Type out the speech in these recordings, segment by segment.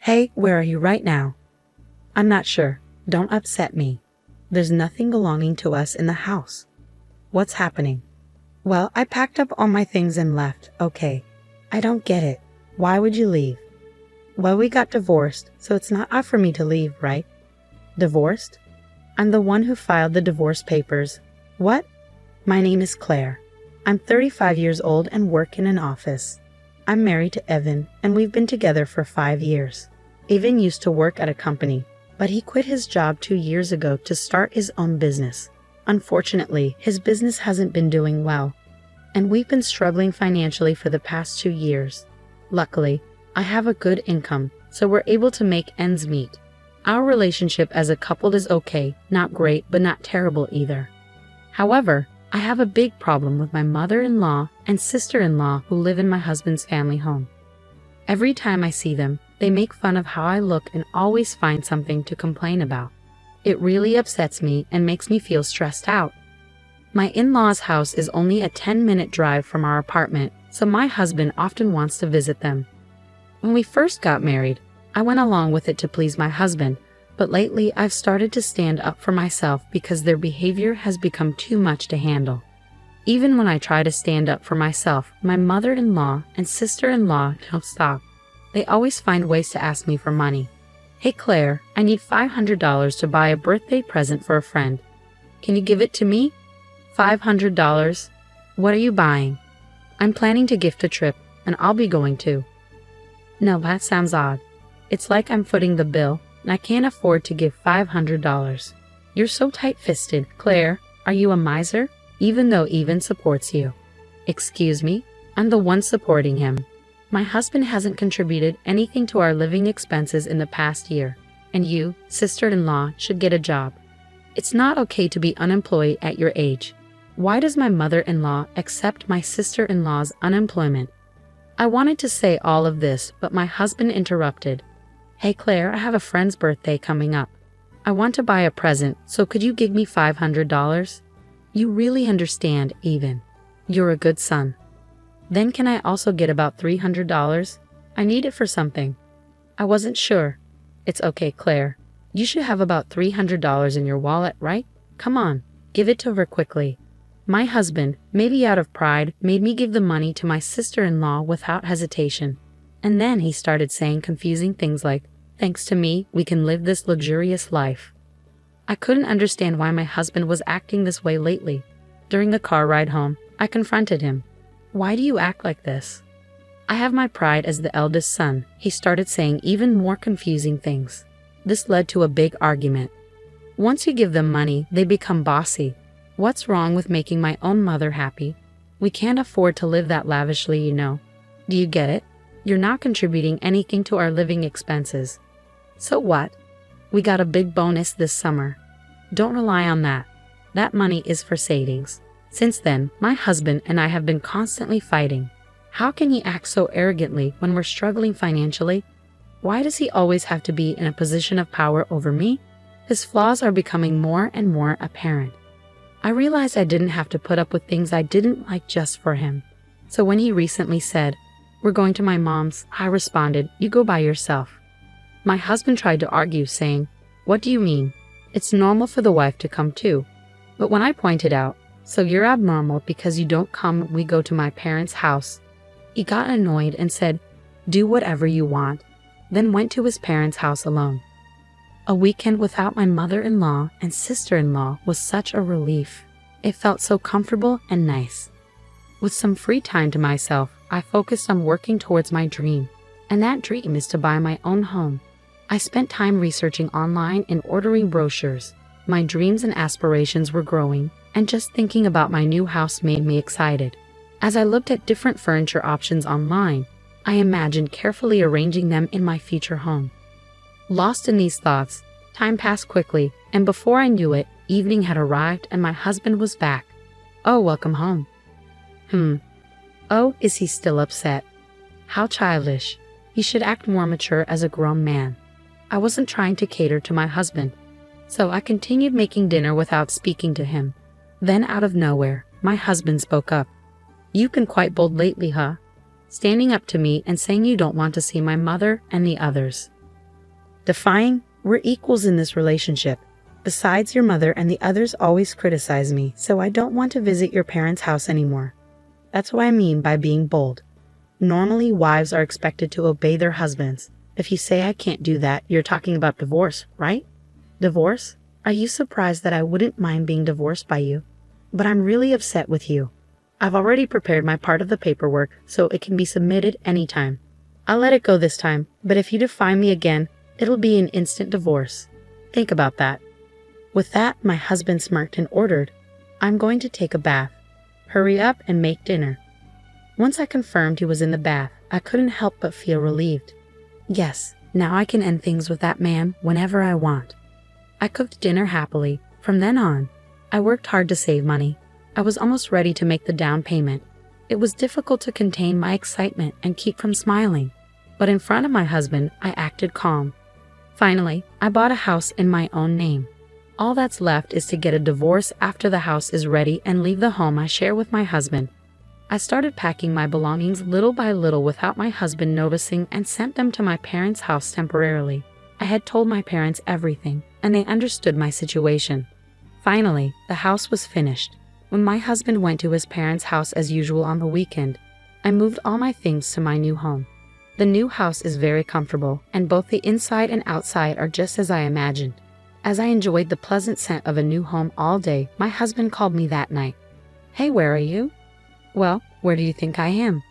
Hey, where are you right now? I'm not sure. Don't upset me. There's nothing belonging to us in the house. What's happening? Well, I packed up all my things and left, okay. I don't get it. Why would you leave? Well, we got divorced, so it's not odd for me to leave, right? Divorced? I'm the one who filed the divorce papers. What? My name is Claire. I'm 35 years old and work in an office. I'm married to Evan, and we've been together for 5 years. Evan used to work at a company, but he quit his job 2 years ago to start his own business. Unfortunately, his business hasn't been doing well, and we've been struggling financially for the past 2 years. Luckily, I have a good income, so we're able to make ends meet. Our relationship as a couple is okay, not great, but not terrible either. However, I have a big problem with my mother-in-law and sister-in-law who live in my husband's family home. Every time I see them, they make fun of how I look and always find something to complain about. It really upsets me and makes me feel stressed out. My in-laws' house is only a 10-minute drive from our apartment, so my husband often wants to visit them. When we first got married, I went along with it to please my husband, but lately I've started to stand up for myself because their behavior has become too much to handle. Even when I try to stand up for myself, my mother-in-law and sister-in-law don't stop. They always find ways to ask me for money. Hey Claire, I need $500 to buy a birthday present for a friend. Can you give it to me? $500? What are you buying? I'm planning to gift a trip, and I'll be going too. No, that sounds odd. It's like I'm footing the bill, and I can't afford to give $500. You're so tight-fisted. Claire, are you a miser? Even though Evan supports you. Excuse me? I'm the one supporting him. My husband hasn't contributed anything to our living expenses in the past year, and you, sister-in-law, should get a job. It's not okay to be unemployed at your age. Why does my mother-in-law accept my sister-in-law's unemployment? I wanted to say all of this, but my husband interrupted. Hey Claire, I have a friend's birthday coming up. I want to buy a present, so could you give me $500? You really understand, Evan. You're a good son. Then can I also get about $300? I need it for something. I wasn't sure. It's okay, Claire. You should have about $300 in your wallet, right? Come on, give it to her quickly. My husband, maybe out of pride, made me give the money to my sister-in-law without hesitation. And then he started saying confusing things like, thanks to me, we can live this luxurious life. I couldn't understand why my husband was acting this way lately. During the car ride home, I confronted him. Why do you act like this? I have my pride as the eldest son. He started saying even more confusing things. This led to a big argument. Once you give them money, they become bossy. What's wrong with making my own mother happy? We can't afford to live that lavishly, you know. Do you get it? You're not contributing anything to our living expenses. So what? We got a big bonus this summer. Don't rely on that. That money is for savings. Since then, my husband and I have been constantly fighting. How can he act so arrogantly when we're struggling financially? Why does he always have to be in a position of power over me? His flaws are becoming more and more apparent. I realized I didn't have to put up with things I didn't like just for him. So when he recently said, "We're going to my mom's," I responded, "You go by yourself." My husband tried to argue, saying, "What do you mean? It's normal for the wife to come too." But when I pointed out, "So you're abnormal because you don't come when we go to my parents' house," he got annoyed and said, "Do whatever you want," then went to his parents' house alone. A weekend without my mother-in-law and sister-in-law was such a relief. It felt so comfortable and nice. With some free time to myself, I focused on working towards my dream, and that dream is to buy my own home. I spent time researching online and ordering brochures. My dreams and aspirations were growing, and just thinking about my new house made me excited. As I looked at different furniture options online, I imagined carefully arranging them in my future home. Lost in these thoughts, time passed quickly, and before I knew it, evening had arrived and my husband was back. "Oh, welcome home." Oh, is he still upset? How childish. He should act more mature as a grown man. I wasn't trying to cater to my husband, so I continued making dinner without speaking to him. Then out of nowhere, my husband spoke up. "You've been quite bold lately, huh? Standing up to me and saying you don't want to see my mother and the others." Defying? We're equals in this relationship. Besides, your mother and the others always criticize me, so I don't want to visit your parents' house anymore. That's what I mean by being bold. Normally, wives are expected to obey their husbands. If you say I can't do that, you're talking about divorce, right? Divorce? Are you surprised that I wouldn't mind being divorced by you? But I'm really upset with you. I've already prepared my part of the paperwork, so it can be submitted anytime. I'll let it go this time, but if you defy me again, it'll be an instant divorce. Think about that. With that, my husband smirked and ordered, I'm going to take a bath. Hurry up and make dinner. Once I confirmed he was in the bath, I couldn't help but feel relieved. Yes, now I can end things with that man whenever I want. I cooked dinner happily. From then on, I worked hard to save money. I was almost ready to make the down payment. It was difficult to contain my excitement and keep from smiling. But in front of my husband, I acted calm. Finally, I bought a house in my own name. All that's left is to get a divorce after the house is ready and leave the home I share with my husband. I started packing my belongings little by little without my husband noticing and sent them to my parents' house temporarily. I had told my parents everything, and they understood my situation. Finally, the house was finished. When my husband went to his parents' house as usual on the weekend, I moved all my things to my new home. The new house is very comfortable, and both the inside and outside are just as I imagined. As I enjoyed the pleasant scent of a new home all day, my husband called me that night. Hey, where are you? Well, where do you think I am?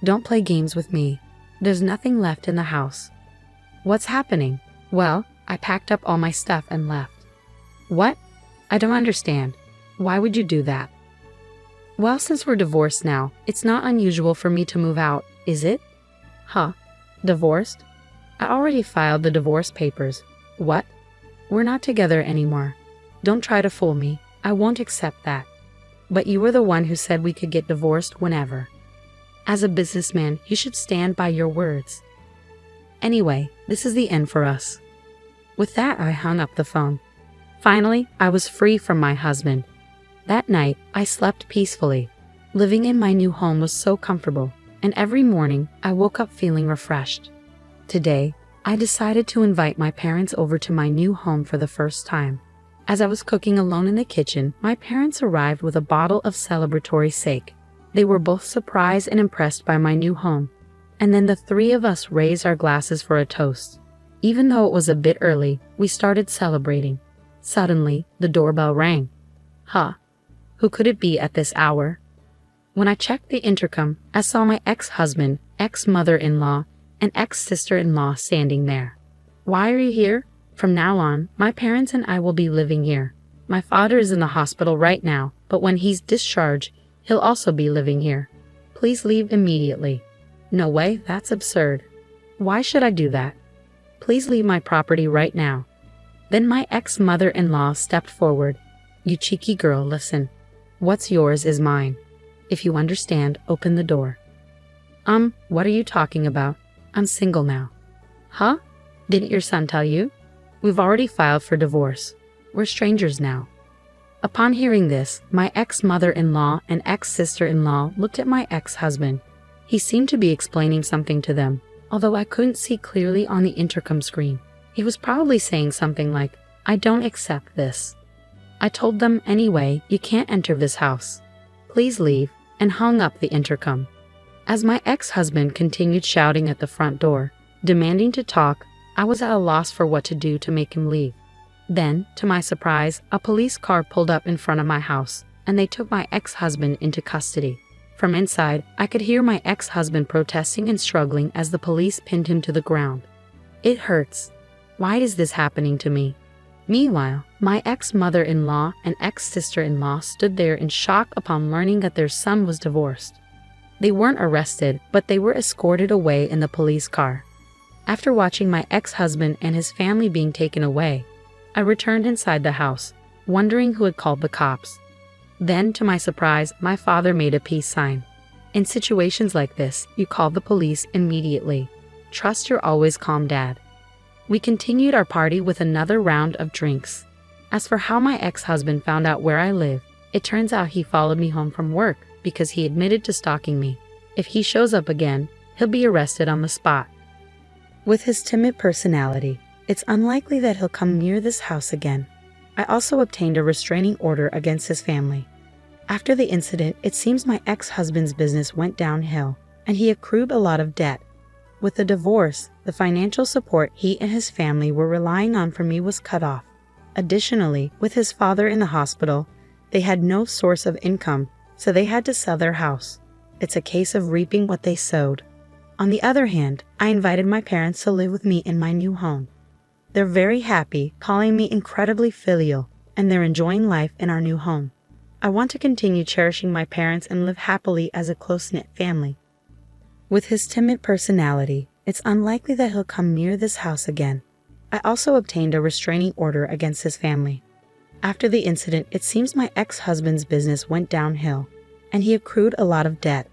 Don't play games with me. There's nothing left in the house. What's happening? Well, I packed up all my stuff and left. What? I don't understand. Why would you do that? Well, since we're divorced now, it's not unusual for me to move out, is it? Huh? Divorced? I already filed the divorce papers. What? We're not together anymore. Don't try to fool me. I won't accept that. But you were the one who said we could get divorced whenever. As a businessman, you should stand by your words. Anyway, this is the end for us. With that, I hung up the phone. Finally, I was free from my husband. That night, I slept peacefully. Living in my new home was so comfortable, and every morning, I woke up feeling refreshed. Today, I decided to invite my parents over to my new home for the first time. As I was cooking alone in the kitchen, my parents arrived with a bottle of celebratory sake. They were both surprised and impressed by my new home. And then the three of us raised our glasses for a toast. Even though it was a bit early, we started celebrating. Suddenly, the doorbell rang. Huh? Who could it be at this hour? When I checked the intercom, I saw my ex-husband, ex-mother-in-law, and ex-sister-in-law standing there. Why are you here? From now on, my parents and I will be living here. My father is in the hospital right now, but when he's discharged, he'll also be living here. Please leave immediately. No way, that's absurd. Why should I do that? Please leave my property right now. Then my ex-mother-in-law stepped forward. You cheeky girl, listen. What's yours is mine. If you understand, open the door. What are you talking about? I'm single now. Huh? Didn't your son tell you? We've already filed for divorce. We're strangers now. Upon hearing this, my ex-mother-in-law and ex-sister-in-law looked at my ex-husband. He seemed to be explaining something to them, although I couldn't see clearly on the intercom screen. He was probably saying something like, I don't accept this. I told them, anyway, you can't enter this house. Please leave, and hung up the intercom. As my ex-husband continued shouting at the front door, demanding to talk, I was at a loss for what to do to make him leave. Then, to my surprise, a police car pulled up in front of my house, and they took my ex-husband into custody. From inside, I could hear my ex-husband protesting and struggling as the police pinned him to the ground. It hurts. Why is this happening to me? Meanwhile, my ex-mother-in-law and ex-sister-in-law stood there in shock upon learning that their son was divorced. They weren't arrested, but they were escorted away in the police car. After watching my ex-husband and his family being taken away, I returned inside the house, wondering who had called the cops. Then, to my surprise, my father made a peace sign. In situations like this, you call the police immediately. Trust your always calm dad. We continued our party with another round of drinks. As for how my ex-husband found out where I live, it turns out he followed me home from work because he admitted to stalking me. If he shows up again, he'll be arrested on the spot. With his timid personality, It's unlikely that he'll come near this house again. I also obtained a restraining order against his family. After the incident, it seems my ex-husband's business went downhill, and he accrued a lot of debt. With the divorce, the financial support he and his family were relying on from me was cut off. Additionally, with his father in the hospital, they had no source of income, so they had to sell their house. It's a case of reaping what they sowed. On the other hand, I invited my parents to live with me in my new home. They're very happy, calling me incredibly filial, and they're enjoying life in our new home. I want to continue cherishing my parents and live happily as a close-knit family. With his timid personality, it's unlikely that he'll come near this house again. I also obtained a restraining order against his family. After the incident, it seems my ex-husband's business went downhill, and he accrued a lot of debt.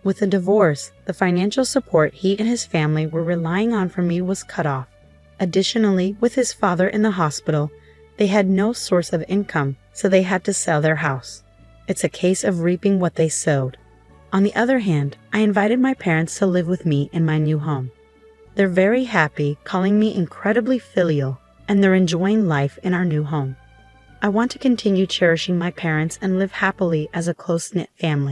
With the divorce, the financial support he and his family were relying on from me was cut off. Additionally, with his father in the hospital, they had no source of income, so they had to sell their house. It's a case of reaping what they sowed. On the other hand, I invited my parents to live with me in my new home. They're very happy, calling me incredibly filial, and they're enjoying life in our new home. I want to continue cherishing my parents and live happily as a close-knit family.